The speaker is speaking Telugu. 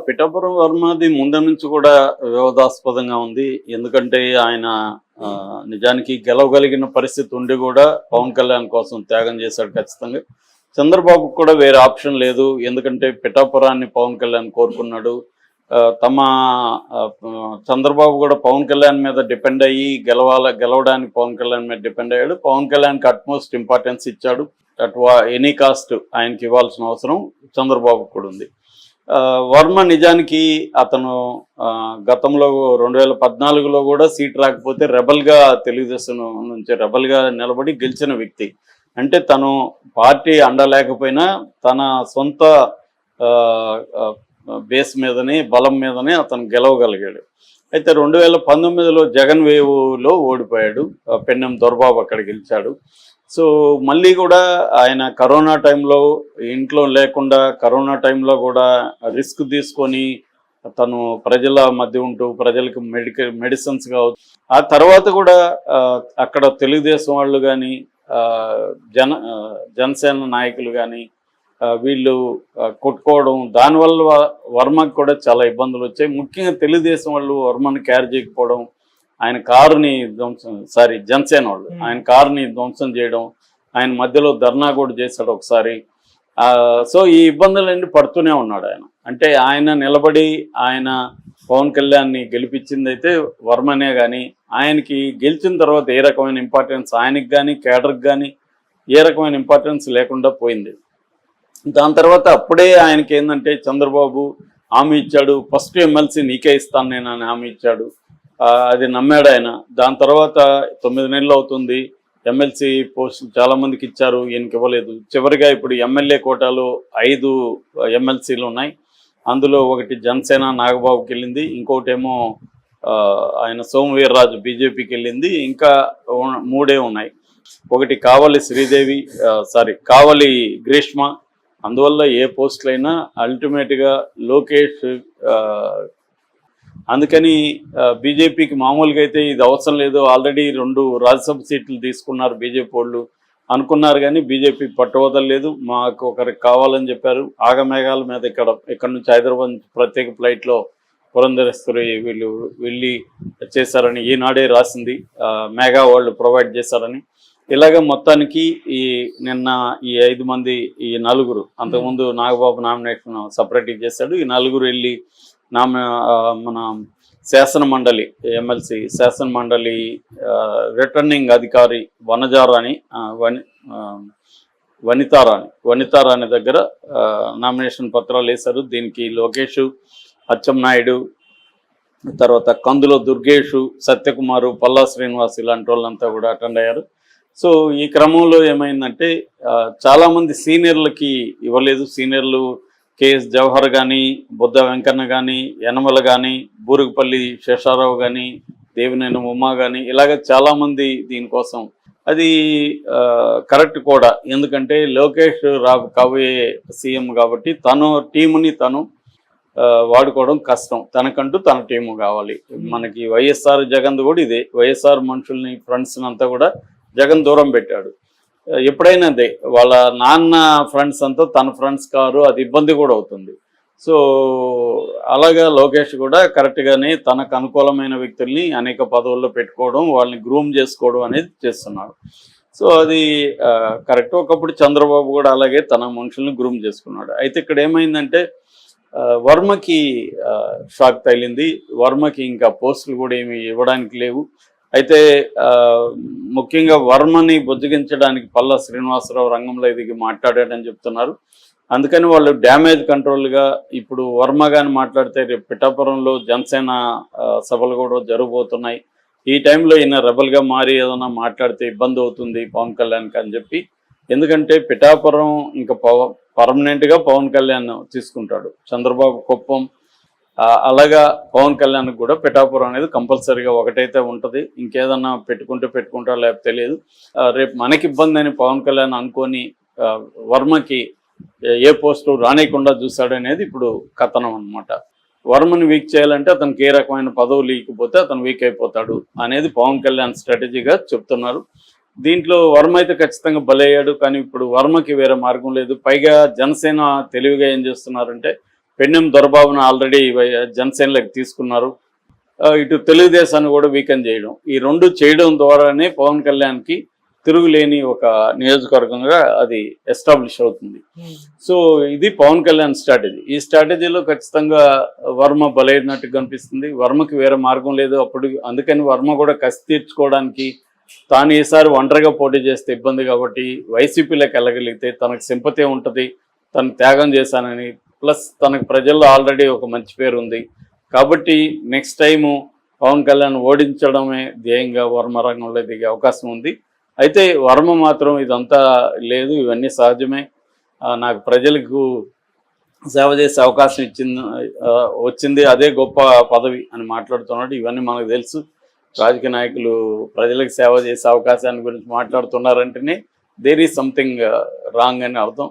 పిఠాపురం వర్మది ముందు నుంచి కూడా వివాదాస్పదంగా ఉంది. ఎందుకంటే ఆయన నిజానికి గెలవగలిగిన పరిస్థితి ఉండి కూడా పవన్ కళ్యాణ్ కోసం త్యాగం చేశాడు ఖచ్చితంగా. చంద్రబాబు కూడా వేరే ఆప్షన్ లేదు. ఎందుకంటే పిఠాపురాన్ని పవన్ కళ్యాణ్ కోరుకున్నాడు. తమ చంద్రబాబు కూడా పవన్ కళ్యాణ్ మీద డిపెండ్ అయ్యి గెలవడానికి పవన్ కళ్యాణ్ మీద డిపెండ్ అయ్యాడు. పవన్ కళ్యాణ్కి అట్మోస్ట్ ఇంపార్టెన్స్ ఇచ్చాడు. ఎనీ కాస్ట్ ఆయనకి ఇవ్వాల్సిన అవసరం చంద్రబాబు కూడా ఉంది. వర్మ నిజానికి అతను గతంలో 2014లో కూడా సీట్ రాకపోతే రెబల్గా తెలుగుదేశం నుంచి రెబల్గా నిలబడి గెలిచిన వ్యక్తి. అంటే తను పార్టీ అండలేకపోయినా తన సొంత బేస్ మీదనే బలం మీదనే అతను గెలవగలిగాడు. అయితే 2019లో జగన్ వేవ్లో ఓడిపోయాడు. పెన్నెం దొరబాబు అక్కడ గెలిచాడు. సో మళ్ళీ కూడా ఆయన కరోనా టైంలో ఇంట్లో లేకుండా కరోనా టైంలో కూడా రిస్క్ తీసుకొని తను ప్రజల మధ్య ఉంటూ ప్రజలకు మెడిసిన్స్ కావచ్చు. ఆ తర్వాత కూడా అక్కడ తెలుగుదేశం వాళ్ళు కానీ జనసేన నాయకులు కానీ వీళ్ళు కొట్టుకోవడం, దానివల్ల వర్మకి కూడా చాలా ఇబ్బందులు వచ్చాయి. ముఖ్యంగా తెలుగుదేశం వాళ్ళు వర్మని క్యారీ చేయకపోవడం, ఆయన కారుని జనసేన వాళ్ళు ఆయన కారుని ధ్వంసం చేయడం, ఆయన మధ్యలో ధర్నా కూడా చేశాడు ఒకసారి. సో ఈ ఇబ్బందులన్నీ పడుతూనే ఉన్నాడు ఆయన. అంటే ఆయన నిలబడి ఆయన పవన్ కళ్యాణ్ని గెలిపించింది అయితే వర్మనే, కానీ ఆయనకి గెలిచిన తర్వాత ఏ రకమైన ఇంపార్టెన్స్ ఆయనకి కానీ కేడర్కి కానీ ఏ రకమైన ఇంపార్టెన్స్ లేకుండా పోయింది. దాని తర్వాత అప్పుడే ఆయనకి ఏంటంటే చంద్రబాబు హామీ ఇచ్చాడు, ఫస్ట్ ఎమ్మెల్సీ నీకే ఇస్తాను నేను అని హామీ ఇచ్చాడు. అది నమ్మాడు ఆయన. దాని తర్వాత 9 నెలలు అవుతుంది, ఎమ్మెల్సీ పోస్టులు చాలామందికి ఇచ్చారు, ఈయనకి ఇవ్వలేదు. చివరిగా ఇప్పుడు ఎమ్మెల్యే కోటాలో 5 ఎమ్మెల్సీలు ఉన్నాయి. అందులో ఒకటి జనసేన నాగబాబుకి వెళ్ళింది, ఇంకోటేమో ఆయన సోమవీర్రాజు బీజేపీకి వెళ్ళింది, ఇంకా 3 ఉన్నాయి. ఒకటి కావలి శ్రీదేవి కావలి గ్రీష్మ. అందువల్ల ఏ పోస్టులైనా అల్టిమేట్గా లోకేష్. అందుకని బీజేపీకి మామూలుగా అయితే ఇది అవసరం లేదు, ఆల్రెడీ 2 రాజ్యసభ సీట్లు తీసుకున్నారు బీజేపీ వాళ్ళు అనుకున్నారు, కానీ బీజేపీ పట్టువదలలేదు. మాకు ఒకరికి కావాలని చెప్పారు. ఆగమేఘాల మీద ఇక్కడ నుంచి హైదరాబాద్ ప్రత్యేక ఫ్లైట్లో పురంధరేశ్వరి వీళ్ళు వెళ్ళి చేశారని ఈనాడే రాసింది. మేఘా వాళ్ళు ప్రొవైడ్ చేశారని. ఇలాగ మొత్తానికి నిన్న ఈ 5 మంది, ఈ 4, అంతకుముందు నాగబాబు నామినేషన్ సపరేట్గా చేశాడు. ఈ 4 వెళ్ళి మన శాసన మండలి ఎమ్మెల్సీ శాసన మండలి రిటర్నింగ్ అధికారి వనితారాణి దగ్గర నామినేషన్ పత్రాలు వేశారు. దీనికి లోకేష్, అచ్చెన్నాయుడు, తర్వాత కందులో దుర్గేష్, సత్యకుమారు, పల్లా శ్రీనివాస్ ఇలాంటి వాళ్ళంతా కూడా అటెండ్ అయ్యారు. సో ఈ క్రమంలో ఏమైందంటే చాలామంది సీనియర్లకి ఇవ్వలేదు. సీనియర్లు కేఎస్ జవహర్ కానీ, బుద్ధ వెంకన్న కానీ, యనమల కానీ, బూరుగుపల్లి శేషారావు కానీ, దేవినేని ఉమా కానీ, ఇలాగ చాలామంది దీనికోసం. అది కరెక్ట్ కూడా. ఎందుకంటే లోకేష్ కాబోయే సీఎం కాబట్టి తను టీముని తను వాడుకోవడం కష్టం. తనకంటూ తన టీము కావాలి. మనకి వైఎస్ఆర్ జగన్ కూడా ఇదే. వైఎస్ఆర్ మనుషుల్ని ఫ్రెండ్స్ని అంతా కూడా జగన్ దూరం పెట్టాడు. ఎప్పుడైనా అదే వాళ్ళ నాన్న ఫ్రెండ్స్ అంతా తన ఫ్రెండ్స్ కారు, అది ఇబ్బంది కూడా అవుతుంది. సో అలాగా లోకేష్ కూడా కరెక్ట్గానే తనకు అనుకూలమైన వ్యక్తుల్ని అనేక పదవుల్లో పెట్టుకోవడం, వాళ్ళని గ్రూమ్ చేసుకోవడం అనేది చేస్తున్నాడు. సో అది కరెక్ట్. ఒకప్పుడు చంద్రబాబు కూడా అలాగే తన మనుషుల్ని గ్రూమ్ చేసుకున్నాడు. అయితే ఇక్కడ ఏమైందంటే వర్మకి షాక్ తగిలింది. వర్మకి ఇంకా పోస్టులు కూడా ఏమి ఇవ్వడానికి లేవు. అయితే ముఖ్యంగా వర్మని బుజ్జగించడానికి పల్లా శ్రీనివాసరావు రంగంలో దిగి మాట్లాడాడని చెప్తున్నారు. అందుకని వాళ్ళు డ్యామేజ్ కంట్రోల్గా ఇప్పుడు వర్మ కానీ మాట్లాడితే రేపు పిఠాపురంలో జనసేన సభలు కూడా జరగబోతున్నాయి. ఈ టైంలో ఈయన రెబల్గా మారి ఏదైనా మాట్లాడితే ఇబ్బంది అవుతుంది పవన్ కళ్యాణ్కి అని చెప్పి. ఎందుకంటే పిఠాపురం ఇంకా పర్మనెంట్గా పవన్ కళ్యాణ్ తీసుకుంటాడు. చంద్రబాబు కుప్పం అలాగా పవన్ కళ్యాణ్ కూడా పిఠాపురం అనేది కంపల్సరీగా ఒకటైతే ఉంటుంది. ఇంకేదన్నా పెట్టుకుంటా లేకపోతే తెలియదు. రేపు మనకి ఇబ్బంది అని పవన్ కళ్యాణ్ అనుకొని వర్మకి ఏ పోస్టు రానియకుండా చూశాడనేది ఇప్పుడు కథనం అనమాట. వర్మని వీక్ చేయాలంటే అతనికి ఏ రకమైన పదవులు ఇకపోతే అతను వీక్ అయిపోతాడు అనేది పవన్ కళ్యాణ్ స్ట్రాటజీగా చెప్తున్నారు. దీంట్లో వర్మ అయితే ఖచ్చితంగా బలయ్యాడు. కానీ ఇప్పుడు వర్మకి వేరే మార్గం లేదు. పైగా జనసేన తెలివిగా ఏం చేస్తున్నారంటే పెన్నెం దొరబాబును ఆల్రెడీ జనసేనలోకి తీసుకున్నారు. ఇటు తెలుగుదేశాన్ని కూడా వీకెన్ చేయడం, ఈ రెండు చేయడం ద్వారానే పవన్ కళ్యాణ్కి తిరుగులేని ఒక నియోజకవర్గంగా అది ఎస్టాబ్లిష్ అవుతుంది. సో ఇది పవన్ కళ్యాణ్ స్ట్రాటజీ. ఈ స్ట్రాటజీలో ఖచ్చితంగా వర్మ బలైనట్టు కనిపిస్తుంది. వర్మకి వేరే మార్గం లేదు అప్పుడు. అందుకని వర్మ కూడా కసి తీర్చుకోవడానికి తాను ఈసారి ఒంటరిగా పోటీ చేస్తే ఇబ్బంది కాబట్టి వైసీపీలోకి వెళ్ళగలిగితే తనకు సింపతి ఉంటుంది, తను త్యాగం చేశానని, ప్లస్ తనకు ప్రజల్లో ఆల్రెడీ ఒక మంచి పేరు ఉంది కాబట్టి నెక్స్ట్ టైము పవన్ కళ్యాణ్ ఓడించడమే ధ్యేయంగా వర్మ రంగంలో దిగే అవకాశం ఉంది. అయితే వర్మ మాత్రం ఇదంతా లేదు, ఇవన్నీ సహజమే, నాకు ప్రజలకు సేవ చేసే అవకాశం వచ్చింది, అదే గొప్ప పదవి అని మాట్లాడుతున్నాడు. ఇవన్నీ మనకు తెలుసు. రాజకీయ నాయకులు ప్రజలకు సేవ చేసే అవకాశాన్ని గురించి మాట్లాడుతున్నారంటేనే దేర్ ఈజ్ సంథింగ్ రాంగ్ అని అర్థం.